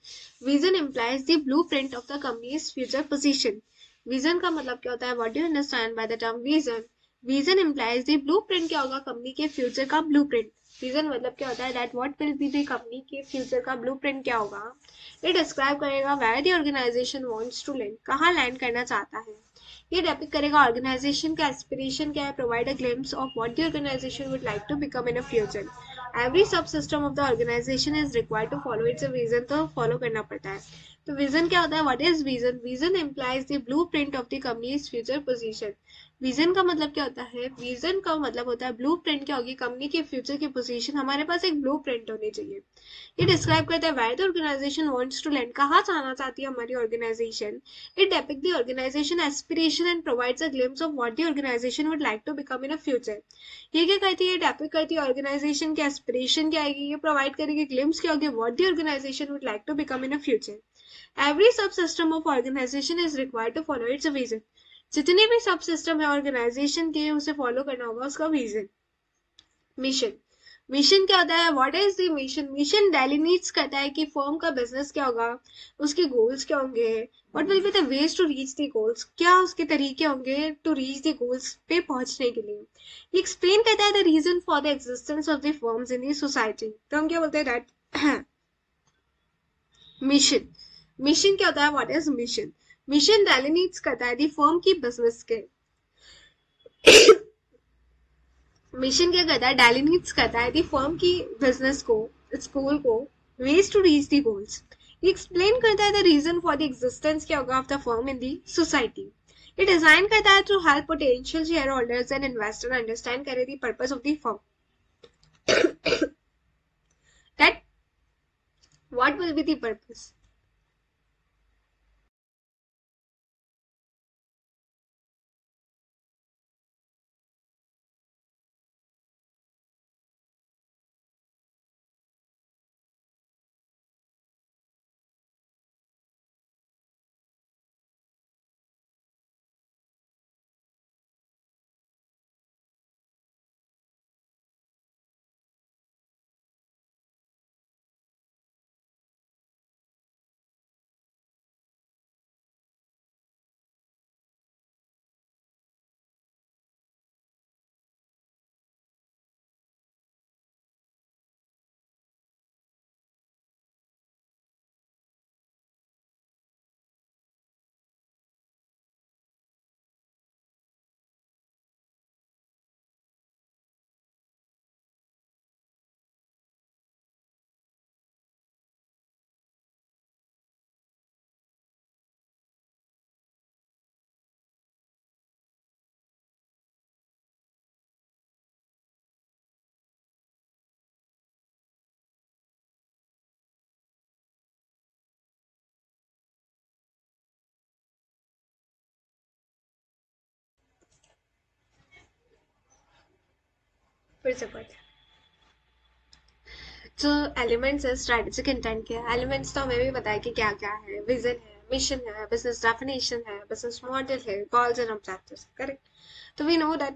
Vision implies the blueprint of the company's future position. Vision का मतलब क्या होता है, what do you understand by the term vision. Vision implies the blueprint क्या होगा कंपनी के फ्यूचर का ब्लूप्रिंट। विजन मतलब क्या होता है, that what will be the company के फ्यूचर का ब्लूप्रिंट क्या होगा। ये डिस्क्राइब करेगा where the organisation wants to land, कहाँ लैंड करना चाहता है। ये डेपिक्ट करेगा ऑर्गेनाइजेशन का एस्पिरेशन क्या है, provide a glimpse of what the organisation would like to become in a future. Every सब system of the organisation is required to follow its vision, तो फॉलो करना पड़ता है। तो विजन क्या होता है, what is vision. Vision implies the blueprint of the company's future position. Vision का मतलब क्या होता है, विजन का मतलब होता है ब्लूप्रिंट क्या होगी कंपनी के फ्यूचर की पोजीशन, हमारे पास एक ब्लूप्रिंट होनी चाहिए। ये डिस्क्राइब करता है where the organisation wants to land, कहाँ जाना चाहती है हमारी organisation. It depict the organisation aspiration and provides a glimpse of what the organisation would like to become in a future. ये क्या करती है, डेपिक्ट करती है ऑर्गेनाइजेशन की एस्पिरेशन क्या आएगी, ये प्रोवाइड करेगी ग्लिम्स क्या होगी, what the organisation would like to become in a future. Every सब system of organisation is required to follow its vision. जितने भी सब सिस्टम है ऑर्गेनाइजेशन के, उसे फॉलो करना होगा उसका विजन। मिशन, मिशन क्या होता है, what is the mission. Mission delineates करता है कि फर्म का बिजनेस क्या होगा, उसके गोल्स क्या होंगे, what will be the ways to reach the goals, क्या उसके तरीके होंगे टू रीच द गोल्स पे पहुंचने के लिए। ये एक्सप्लेन करता है the reason for the existence of the firms in the society. तो हम क्या बोलते हैं दैट मिशन। मिशन क्या होता है, what is mission. Mission delineates करता है द फर्म की बिजनेस के मिशन क्या करता है, डेलिनेट्स करता है दी फर्म की बिजनेस को, स्कूल को, ways to reach the goals. ये एक्सप्लेन करता है the reason for the existence क्या होगा of the firm in the society. ये डिजाइन करता है to help potential shareholders and investor understand करे the purpose of the firm, that what will be the purpose. फिर से पढ़ते हैं। जो एलिमेंट्स है स्ट्रेटेजिक इंटेंट के, एलिमेंट्स तो हमें भी पता है कि क्या क्या है, विजन है, मिशन है, बिजनेस डेफिनेशन है, बिजनेस मॉडल है, गोल्स एंड ऑब्जेक्टिव्स, करेक्ट। तो we know that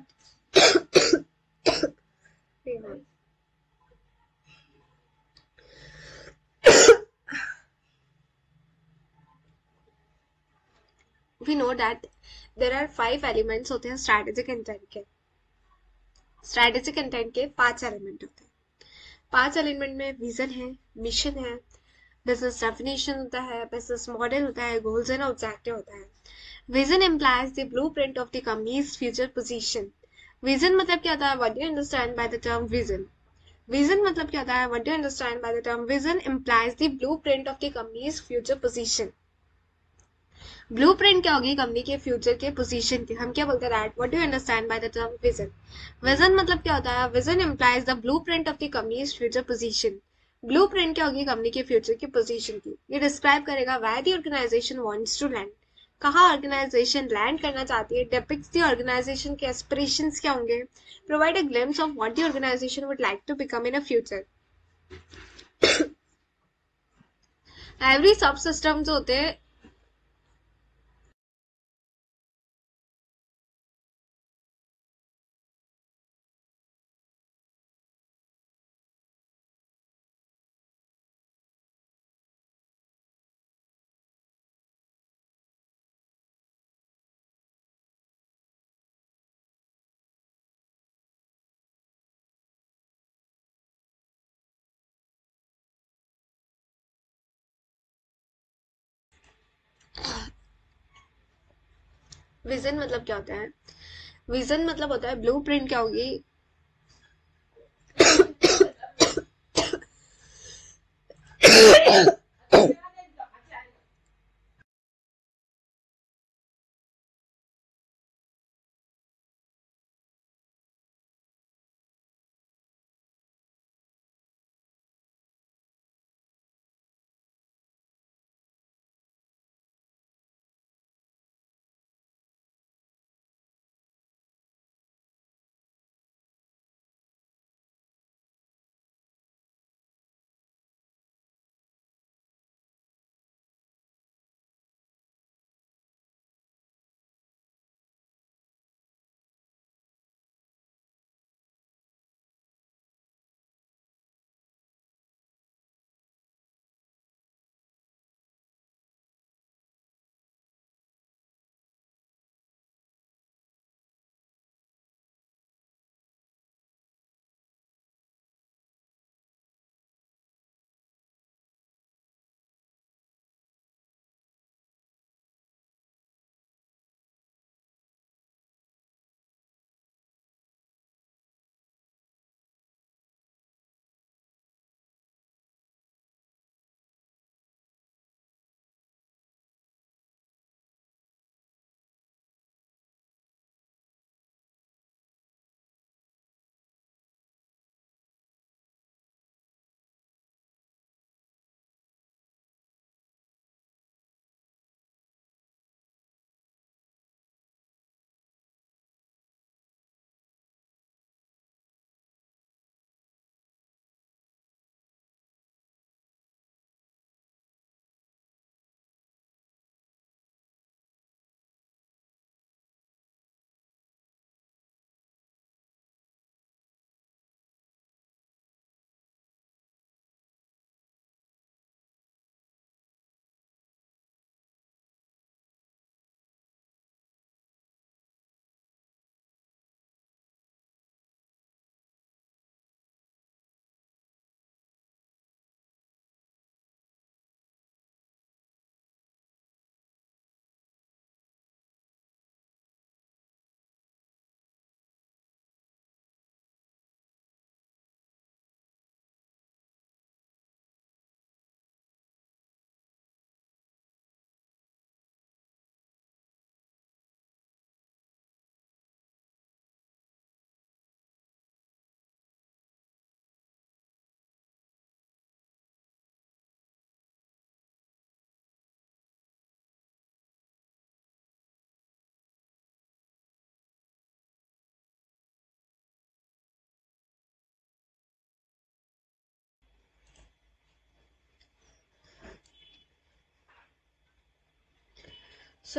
we know that there are 5 elements होते हैं स्ट्रेटेजिक इंटेंट के। स्ट्रेटेजिक इंटेंट के 5 एलिमेंट होते हैं। 5 एलिमेंट में विजन है, मिशन है, बिजनेस डेफिनेशन होता है, बिजनेस मॉडल होता है, गोल्स एंड ऑब्जेक्टिव होता है। Vision implies the blueprint of the company's future position. Vision मतलब क्या होता है? What do you understand by the term vision? Vision मतलब क्या होता है? What do you understand by the term vision implies the blueprint of the company's future position. Blueprint क्या होगी? कंपनी के फ्यूचर के पोजीशन की। हम क्या बोलते हैं? That what do you understand by the term vision? Vision मतलब क्या होता है? Vision implies the blueprint of the company's future position. Blueprint क्या होगी? कंपनी के फ्यूचर की पोजीशन की। ये डिस्क्राइब करेगा where the organisation wants to land, कहाँ ऑर्गेनाइजेशन लैंड करना चाहती है। डिपिक्ट्स द ऑर्गेनाइजेशन के एस्पिरेशंस क्या होंगे। Provide a glimpse of what the organisation would like to become in a future. Every सब सिस्टम जो होते हैं विजन मतलब क्या होता है? विजन मतलब होता है ब्लूप्रिंट क्या होगी?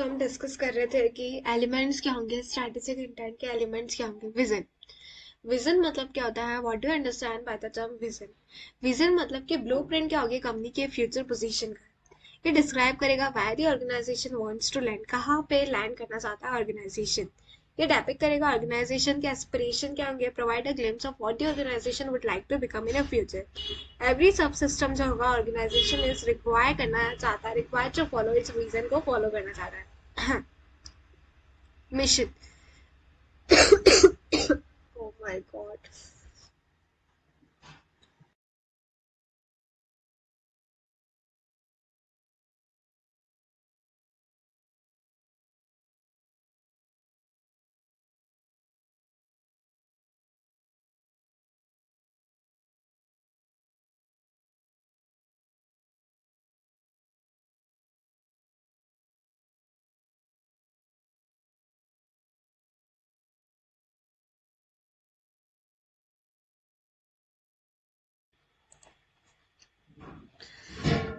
हम डिस्कस कर रहे थे कि एलिमेंट्स क्या होंगे, स्ट्रैटेजिक इंटेंट के एलिमेंट्स क्या होंगे। विजन, विजन मतलब क्या होता है, what do you understand by the term vision. Vision मतलब कि ब्लूप्रिंट क्या होगी कंपनी के फ्यूचर पोजीशन का। ये डिस्क्राइब करेगा where the organisation wants to land, कहाँ पे लैंड करना चाहता है ऑर्गेनाइजेशन। ये डेपिक्ट करेगा ऑर्गेनाइजेशन के एस्पिरेशन क्या होंगे, provide a glimpse of what the organisation would like to become in a future. Every सब सिस्टम जो होगा ऑर्गेनाइजेशन इज रिक्वायर करना चाहता है, require to follow its vision को फॉलो करना चाहता है। Mission, oh my god,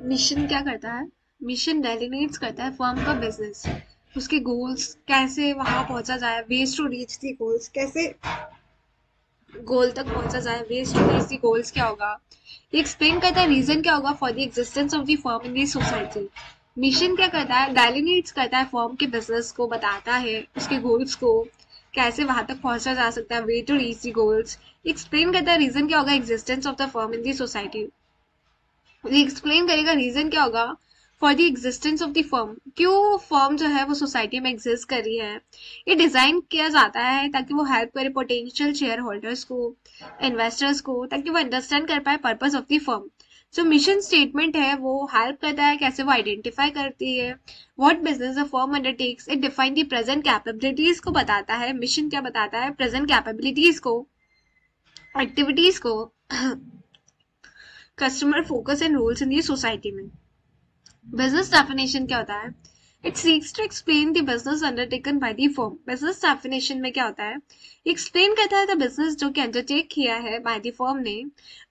mission क्या करता है, मिशन डेलिनेट्स करता है फर्म का बिजनेस, उसके गोल्स कैसे वहां पहुंचा जाए, ways to reach the goals, कैसे गोल तक पहुंचा जाए, ways to reach the goals क्या होगा। ये एक्सप्लेन करता है रीजन क्या होगा for the existence of the firm in the society. Mission क्या करता है, डेलिनेट्स करता है फर्म के बिजनेस को, बताता है उसके गोल्स को कैसे वहां तक पहुंचा जा सकता है, way to reach the goals. Explain करता है रीजन क्या होगा existence of the firm in the society. ये एक्सप्लेन करेगा रीजन क्या होगा for the existence of the firm, क्यों फर्म जो है वो सोसाइटी में एग्जिस्ट कर रही है। ये डिजाइन किया जाता है ताकि वो हेल्प करे पोटेंशियल शेयर होल्डर्स को, इन्वेस्टर्स को, ताकि वो अंडरस्टैंड कर पाए पर्पस ऑफ द फर्म। जो मिशन स्टेटमेंट है वो हेल्प करता है, कैसे वो आइडेंटिफाई करती है what business the firm undertakes, it define the present capabilities को बताता है। मिशन क्या बताता है, प्रेजेंट कैपेबिलिटीज को, एक्टिविटीज को, customer focus and roles in the society में। बिजनेस डेफिनेशन क्या होता है, it seeks to explain the business undertaken by the firm. Business definition में क्या होता है, एक्सप्लेन करता है द बिजनेस जो कि अंडरटेक किया है बाय द फर्म ने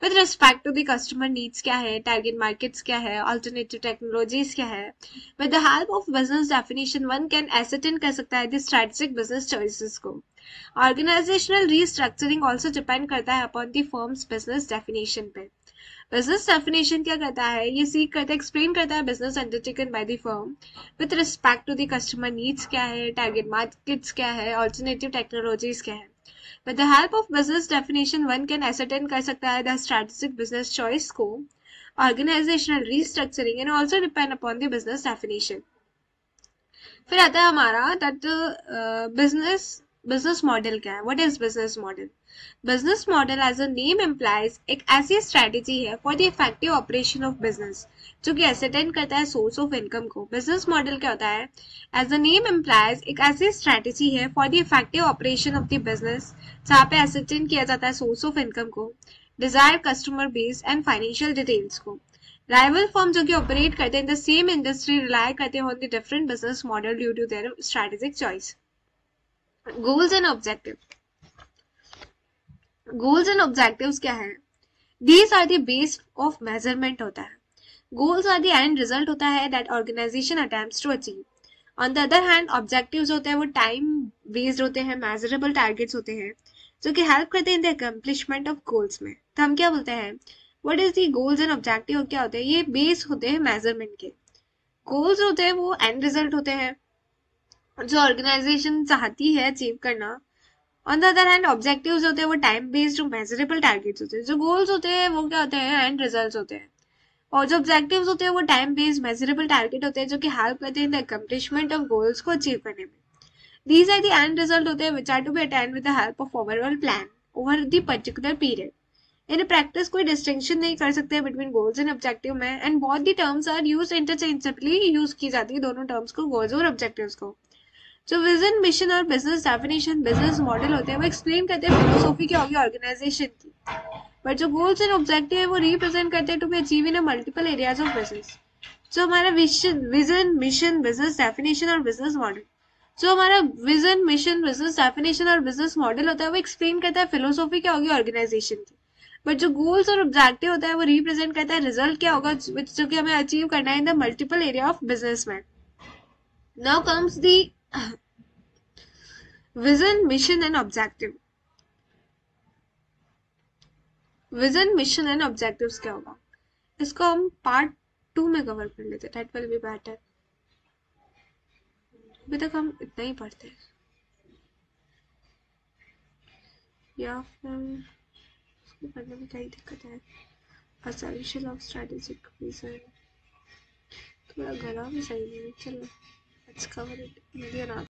with respect to the customer needs क्या है, टारगेट मार्केट्स क्या है, अल्टरनेटिव टेक्नोलॉजीज क्या है। With the help of business definition one can एसेटेन कर सकता है द स्ट्रेटेजिक बिजनेस चॉइसेस को। ऑर्गेनाइजेशनल रीस्ट्रक्चरिंग ऑल्सो डिपेंड करता है upon the firms business definition पे। बिजनेस डेफिनेशन क्या करता है, ये सीख करता है, एक्सप्लेन करता है business undertaken by the firm with respect to the customer needs क्या है, टारगेट मार्केट्स क्या है, अल्टरनेटिव टेक्नोलॉजीज क्या है। With the help of business definition one can ascertain कर सकता है द स्ट्रेटेजिक बिजनेस चॉइस को। Organisational restructuring and also depend upon the business definition. फिर आता है हमारा दैट बिजनेस, बिजनेस मॉडल क्या है, what is business model. Business model as a name implies एक ऐसी स्ट्रेटेजी है for the effective operation of business जो कि एसेटेन करता है सोर्स ऑफ इनकम को। बिजनेस मॉडल क्या होता है, एज अ नेम इम्प्लाइज एक ऐसी स्ट्रेटेजी है for the effective operation of the business जहाँ पे एसेटेन किया जाता है सोर्स ऑफ इनकम को, desire customer base and financial details को। राइवल फर्म जो कि ऑपरेट करते हैं in the same industry rely करते हैं on the different business model due to their strategic choice. Goals and objective, goals and objectives क्या है, these are the base of measurement होता है। Goals are the end result होता है that organisation attempts to achieve. On the other hand objectives होते हैं वो time based होते हैं, मेजरेबल टारगेट्स होते हैं जो कि हेल्प करते हैं in the accomplishment of goals में। तो हम क्या बोलते हैं, what is the goals and objective क्या होते हैं, ये बेस होते हैं मेजरमेंट के। गोल्स होते हैं वो एंड रिजल्ट होते हैं जो ऑर्गेनाइजेशन चाहती है अचीव करना। On the other hand objectives होते हैं वो टाइम बेस्ड जो मेजरेबल टारगेट्स होते हैं। जो गोल्स होते हैं वो क्या होते हैं, एंड रिजल्ट्स होते हैं। और जो ऑब्जेक्टिव्स होते हैं वो टाइम बेस्ड मेजरेबल टारगेट होते हैं जो कि हेल्प करते हैं in the accomplishment of goals को अचीव करने में। These are the end result होते हैं which are to be attained with the help of overall plan over the particular period. In practice कोई डिस्टिंक्शन नहीं कर सकते बिटवीन गोल्स एंड ऑब्जेक्टिव में, and both the terms are use interchangeably, use की जाती है दोनों टर्म्स को, गोल्स और ऑब्जेक्टिव्स को। जो विजन मिशन और बिजनेस डेफिनेशन बिजनेस मॉडल होते हैं वो एक्सप्लेन करते हैं फिलोसॉफी क्या होगी ऑर्गेनाइजेशन की, बट जो गोल्स एंड ऑब्जेक्टिव है वो रिप्रेजेंट करते हैं to be achieve in multiple areas of business. जो हमारा विजन मिशन बिजनेस डेफिनेशन और बिजनेस मॉडल, जो हमारा विजन मिशन बिजनेस डेफिनेशन और बिजनेस मॉडल होता है वो एक्सप्लेन करता है फिलोसॉफी क्या होगी ऑर्गेनाइजेशन की, बट जो गोल्स और ऑब्जेक्टिव होता है वो रिप्रेजेंट करता है रिजल्ट क्या होगा जो कि हमें अचीव करना है in the multiple area of business में। Now comes the vision, mission and objective. Vision, mission and objectives क्या होगा, इसको हम पार्ट 2 में कवर कर लेते, दैट विल बी बेटर। अभी तक हम इतना ही पढ़ते हैं, या फिर उसको पढ़ने में क्या ही दिक्कत है। A solution of strategic vision, थोड़ा गला भी सही नहीं है, चलो लेट्स कवर इट इंडियन